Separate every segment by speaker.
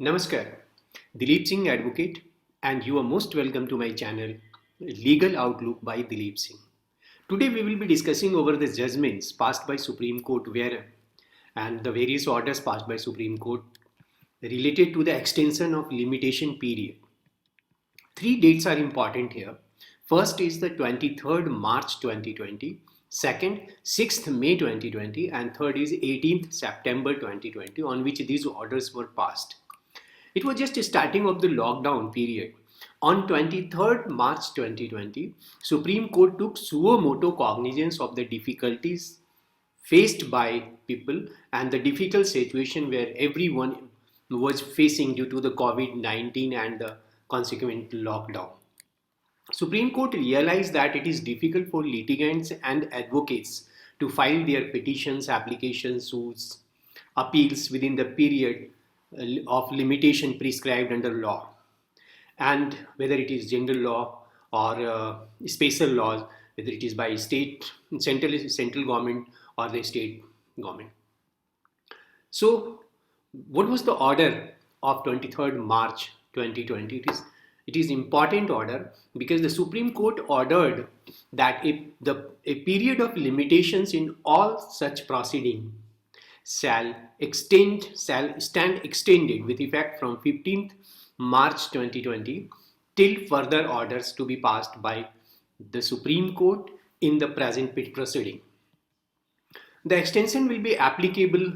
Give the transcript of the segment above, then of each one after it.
Speaker 1: Namaskar, Dileep Singh Advocate, and you are most welcome to my channel Legal Outlook by Dileep Singh. Today we will be discussing over the judgments passed by Supreme Court and the various orders passed by Supreme Court related to the extension of limitation period. Three dates are important here. First is the 23rd March 2020, second 6th May 2020, and third is 18th September 2020, on which these orders were passed. It was just starting of the lockdown period. On 23rd March 2020, Supreme Court took suo motu cognizance of the difficulties faced by people and the difficult situation where everyone was facing due to the COVID-19 and the consequent lockdown. Supreme Court realized that it is difficult for litigants and advocates to file their petitions, applications, suits, appeals within the period of limitation prescribed under law, and whether it is general law or special laws, whether it is by central government or the state government. So, what was the order of 23rd March 2020? It is important order because the Supreme Court ordered that a period of limitations in all such proceeding shall stand extended with effect from 15th March 2020 till further orders to be passed by the Supreme Court in the present proceeding. The extension will be applicable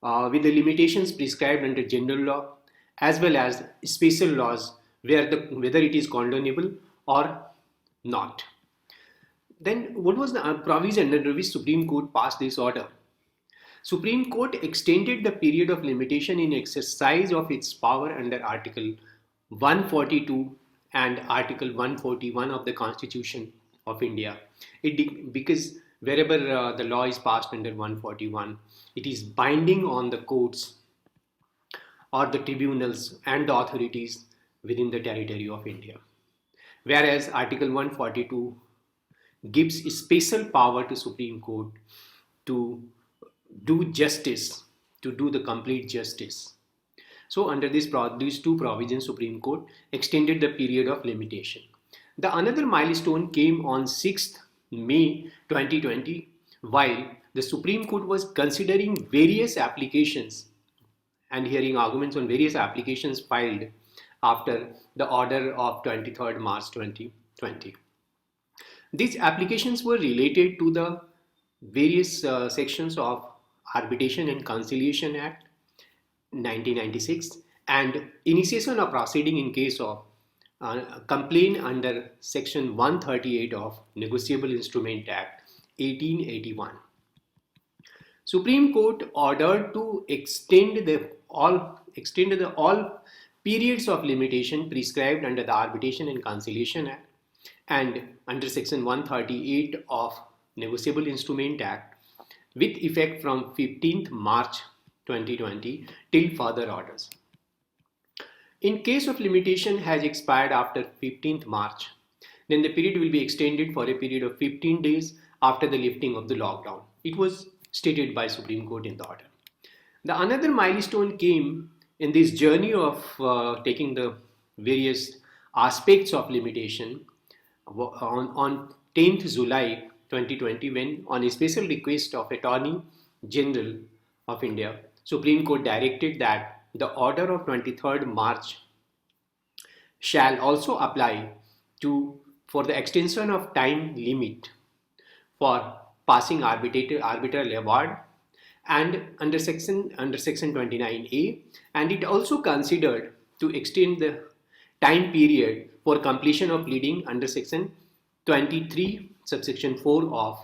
Speaker 1: with the limitations prescribed under general law as well as special laws whether it is condonable or not. Then what was the provision under which Supreme Court passed this order? Supreme Court extended the period of limitation in exercise of its power under Article 142 and Article 141 of the Constitution of India. Because wherever the law is passed under 141, it is binding on the courts or the tribunals and the authorities within the territory of India. Whereas Article 142 gives special power to Supreme Court to do justice, to do the complete justice. So under these two provisions, Supreme Court extended the period of limitation. The another milestone came on 6th May 2020 while the Supreme Court was considering various applications and hearing arguments on various applications filed after the order of 23rd March 2020. These applications were related to the various sections of Arbitration and Conciliation Act 1996 and initiation of proceeding in case of complaint under section 138 of Negotiable Instrument Act 1881. Supreme Court ordered to extend the all periods of limitation prescribed under the Arbitration and Conciliation Act and under section 138 of Negotiable Instrument Act with effect from 15th March 2020 till further orders. In case of limitation has expired after 15th March, then the period will be extended for a period of 15 days after the lifting of the lockdown. It was stated by Supreme Court in the order. The another milestone came in this journey of taking the various aspects of limitation on 10th July 2020 when on a special request of Attorney General of India, Supreme Court directed that the order of 23rd March shall also apply for the extension of time limit for passing arbitral award and under section 29A, and it also considered to extend the time period for completion of pleading under section 23 subsection 4 of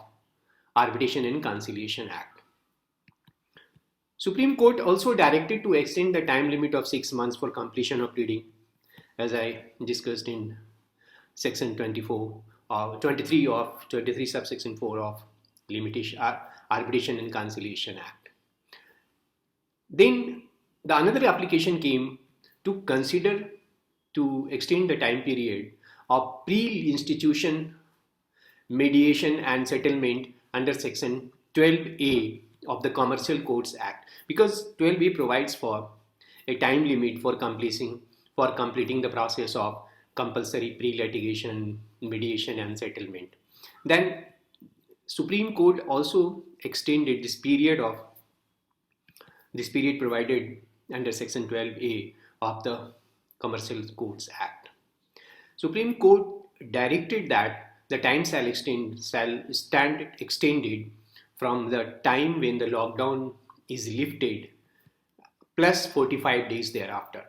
Speaker 1: Arbitration and Conciliation Act. Supreme Court also directed to extend the time limit of 6 months for completion of pleading, as I discussed in section 23 subsection 4 of Arbitration and Conciliation Act. Then the another application came to consider to extend the time period of pre-institution mediation and settlement under section 12A of the Commercial Courts Act, because 12A provides for a time limit for completing the process of compulsory pre-litigation mediation and settlement. Then Supreme Court also extended this period provided under Section 12A of the Commercial Codes Act. Supreme Court directed that the time shall stand extended from the time when the lockdown is lifted plus 45 days thereafter.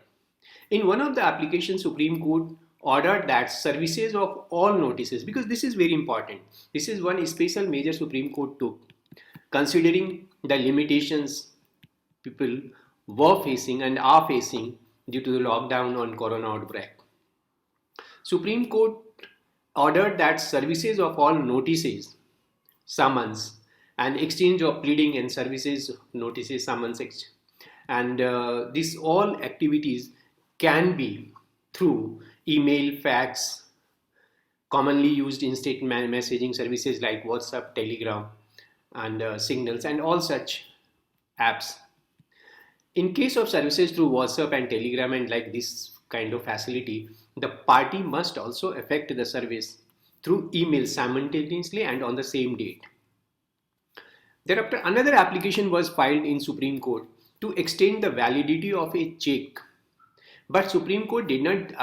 Speaker 1: In one of the applications, Supreme Court ordered that services of all notices, because this is very important, this is one special measure Supreme Court took, considering the limitations people were facing and are facing due to the lockdown on corona outbreak. Supreme Court ordered that services of all notices, summons, and exchange of pleading and services notices, summons, and these all activities can be through email, fax, commonly used instant messaging services like WhatsApp, Telegram, and Signals, and all such apps. In case of services through WhatsApp and Telegram and like this kind of facility, the party must also effect the service through email simultaneously and on the same date. Thereafter, another application was filed in Supreme Court to extend the validity of a check. But Supreme Court didn't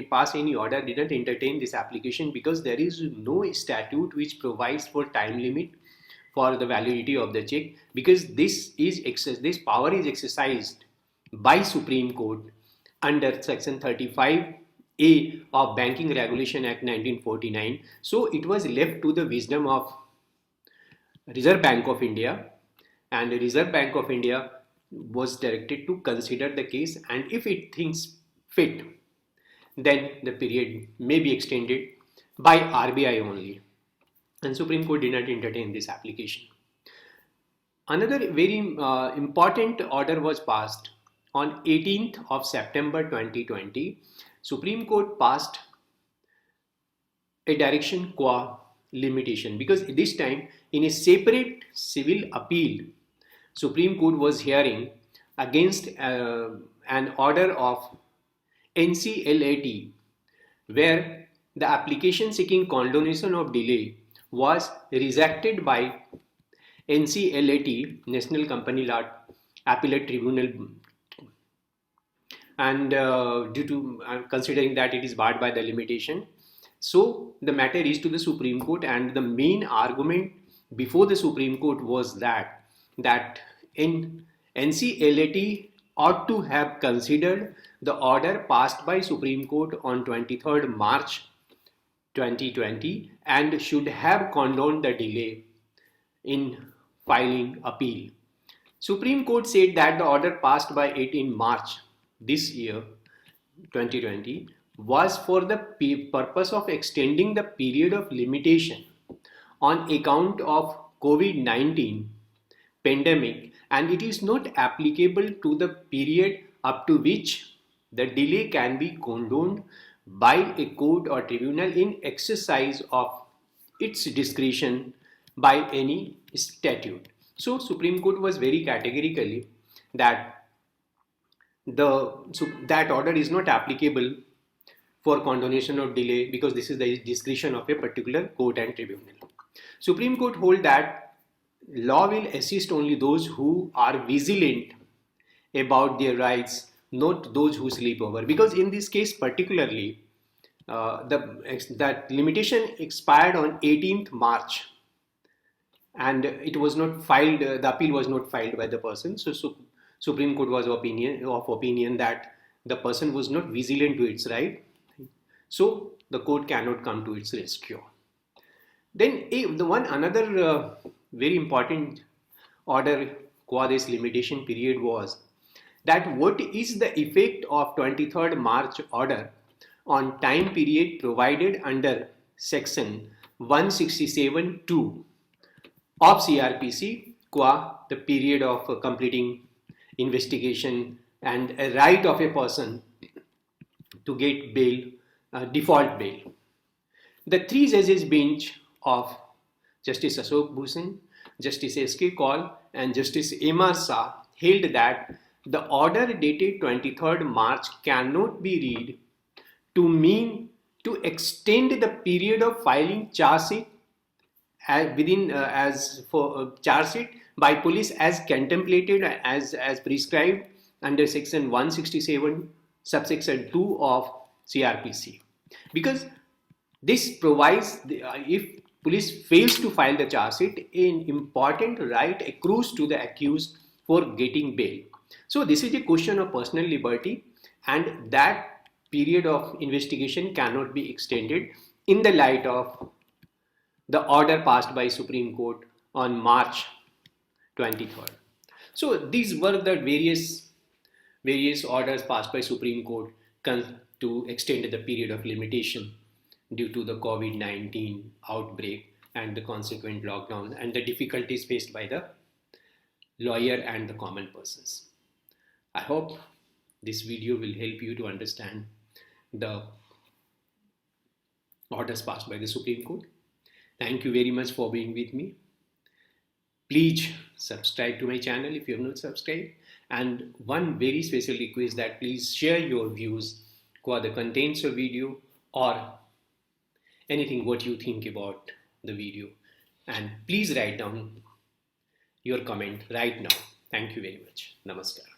Speaker 1: pass any order, didn't entertain this application because there is no statute which provides for time limit for the validity of the check, because this power is exercised by Supreme Court under Section 35A of Banking Regulation Act 1949. So it was left to the wisdom of Reserve Bank of India, and the Reserve Bank of India was directed to consider the case, and if it thinks fit, then the period may be extended by RBI only. And Supreme Court did not entertain this application. Another very important order was passed on 18th of September 2020. Supreme Court passed a direction qua limitation, because this time in a separate civil appeal, Supreme Court was hearing against an order of NCLAT, where the application seeking condonation of delay was rejected by NCLAT, National Company Law Appellate Tribunal, and due to considering that it is barred by the limitation. So the matter is to the Supreme Court, and the main argument before the Supreme Court was that in NCLAT ought to have considered the order passed by Supreme Court on 23rd March 2020 and should have condoned the delay in filing appeal. Supreme Court said that the order passed by 18 March this year 2020 was for the purpose of extending the period of limitation on account of COVID-19 pandemic, and it is not applicable to the period up to which the delay can be condoned by a court or tribunal in exercise of its discretion by any statute. So Supreme Court was very categorically that that order is not applicable for condonation of delay, because this is the discretion of a particular court and tribunal. Supreme Court hold that law will assist only those who are vigilant about their rights, not those who sleep over. Because in this case particularly, that limitation expired on 18th March, and it was not filed. The appeal was not filed by the person. So Supreme Court was of opinion that the person was not vigilant to its right. So the court cannot come to its rescue. Then another very important order qua this limitation period was that what is the effect of 23rd March order on time period provided under section 167(2) of CRPC qua the period of completing investigation and a right of a person to get bail, default bail. The three judges bench of Justice Ashok Bhushan, Justice S.K. Kaul and Justice Emma Shah held that the order dated 23rd March cannot be read to mean to extend the period of filing charge sheet as for charge sheet by police as contemplated as prescribed under section 167 subsection 2 of CRPC, because this provides if police fails to file the charge sheet, an important right accrues to the accused for getting bail. So this is a question of personal liberty, and that period of investigation cannot be extended in the light of the order passed by Supreme Court on March 23rd. So these were the various orders passed by Supreme Court to extend the period of limitation due to the COVID-19 outbreak and the consequent lockdown and the difficulties faced by the lawyer and the common persons. I hope this video will help you to understand the orders passed by the Supreme Court. Thank you very much for being with me. Please subscribe to my channel if you have not subscribed. And one very special request that please share your views for the contents of video or anything what you think about the video. And please write down your comment right now. Thank you very much. Namaskar.